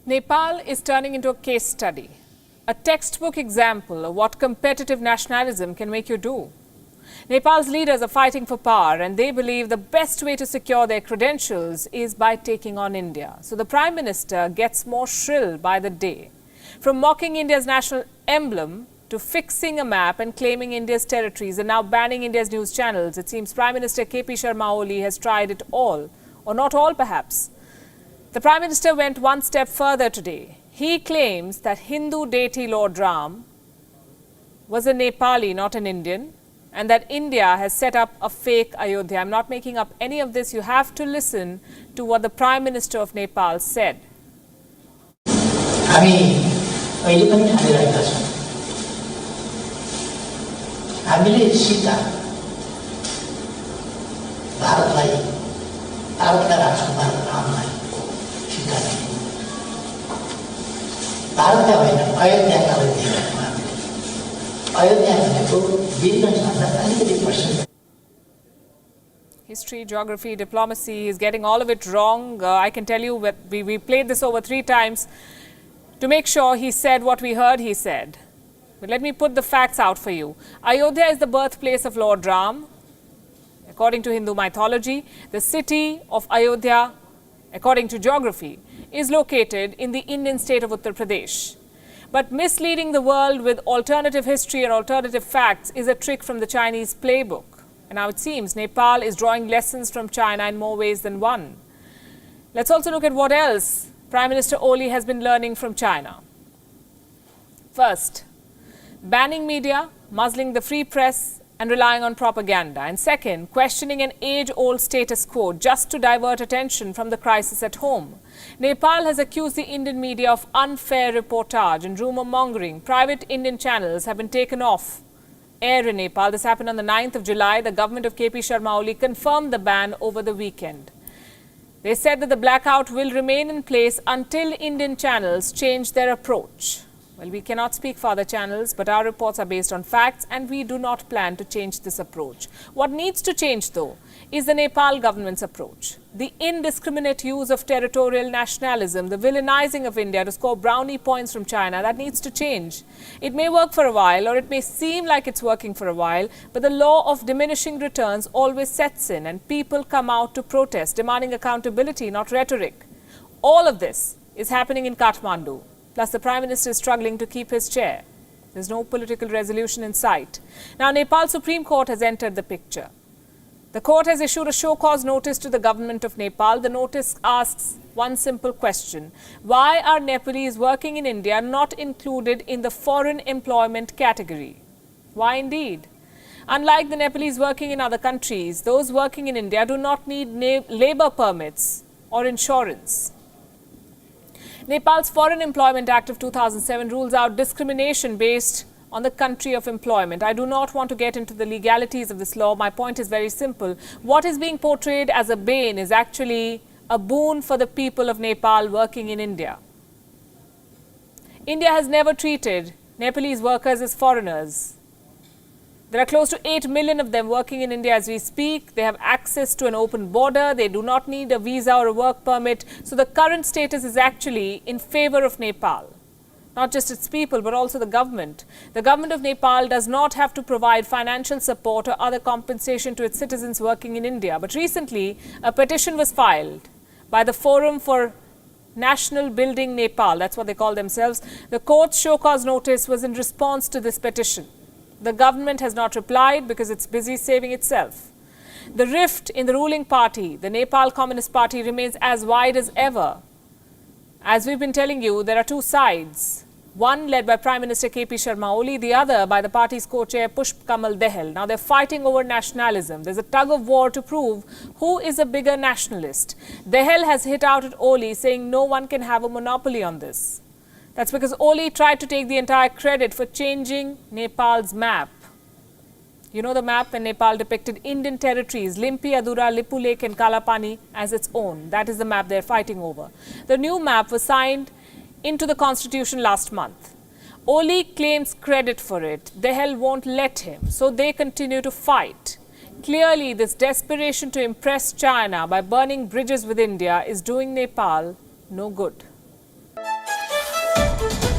Nepal is turning into a case study, a textbook example of what competitive nationalism can make you do. Nepal's leaders are fighting for power and they believe the best way to secure their credentials is by taking on India. So the Prime Minister gets more shrill by the day. From mocking India's national emblem to fixing a map and claiming India's territories and now banning India's news channels, it seems Prime Minister Sharma Oli has tried it all, or not all perhaps. The Prime Minister went one step further today. He claims that Hindu deity Lord Ram was a Nepali, not an Indian, and that India has set up a fake Ayodhya. I'm not making up any of this. You have to listen to what the Prime Minister of Nepal said. History, geography, diplomacy, he's getting all of it wrong. I can tell you, we played this over 3 times to make sure he said what we heard he said. But let me put the facts out for you. Ayodhya is the birthplace of Lord Ram. According to Hindu mythology, the city of Ayodhya, according to geography, is located in the Indian state of Uttar Pradesh. But misleading the world with alternative history and alternative facts is a trick from the Chinese playbook. And now it seems Nepal is drawing lessons from China in more ways than one. Let's also look at what else Prime Minister Oli has been learning from China. First, banning media, muzzling the free press, and relying on propaganda. And second, questioning an age-old status quo just to divert attention from the crisis at home. Nepal has accused the Indian media of unfair reportage and rumour-mongering. Private Indian channels have been taken off air in Nepal. This happened on the 9th of July. The government of Sharma Oli confirmed the ban over the weekend. They said that the blackout will remain in place until Indian channels change their approach. Well, we cannot speak for other channels, but our reports are based on facts and we do not plan to change this approach. What needs to change, though, is the Nepal government's approach. The indiscriminate use of territorial nationalism, the villainizing of India to score brownie points from China, that needs to change. It may work for a while, or it may seem like it's working for a while, but the law of diminishing returns always sets in and people come out to protest, demanding accountability, not rhetoric. All of this is happening in Kathmandu. Plus, the Prime Minister is struggling to keep his chair. There's no political resolution in sight. Now, Nepal Supreme Court has entered the picture. The court has issued a show-cause notice to the government of Nepal. The notice asks one simple question. Why are Nepalese working in India not included in the foreign employment category? Why indeed? Unlike the Nepalese working in other countries, those working in India do not need labour permits or insurance. Nepal's Foreign Employment Act of 2007 rules out discrimination based on the country of employment. I do not want to get into the legalities of this law. My point is very simple. What is being portrayed as a bane is actually a boon for the people of Nepal working in India. India has never treated Nepalese workers as foreigners. There are close to 8 million of them working in India as we speak. They have access to an open border. They do not need a visa or a work permit. So the current status is actually in favor of Nepal. Not just its people, but also the government. The government of Nepal does not have to provide financial support or other compensation to its citizens working in India. But recently, a petition was filed by the Forum for National Building Nepal. That's what they call themselves. The court's show-cause notice was in response to this petition. The government has not replied because it's busy saving itself. The rift in the ruling party, the Nepal Communist Party, remains as wide as ever. As we've been telling you, there are 2 sides. One led by Prime Minister Sharma Oli, the other by the party's co-chair Pushp Kamal Dahal. Now they're fighting over nationalism. There's a tug of war to prove who is a bigger nationalist. Dahal has hit out at Oli, saying no one can have a monopoly on this. That's because Oli tried to take the entire credit for changing Nepal's map. You know the map when Nepal depicted Indian territories, Limpi, Adura, Lipu Lake and Kalapani as its own. That is the map they're fighting over. The new map was signed into the constitution last month. Oli claims credit for it. Dahal won't let him, so they continue to fight. Clearly, this desperation to impress China by burning bridges with India is doing Nepal no good. Nepal.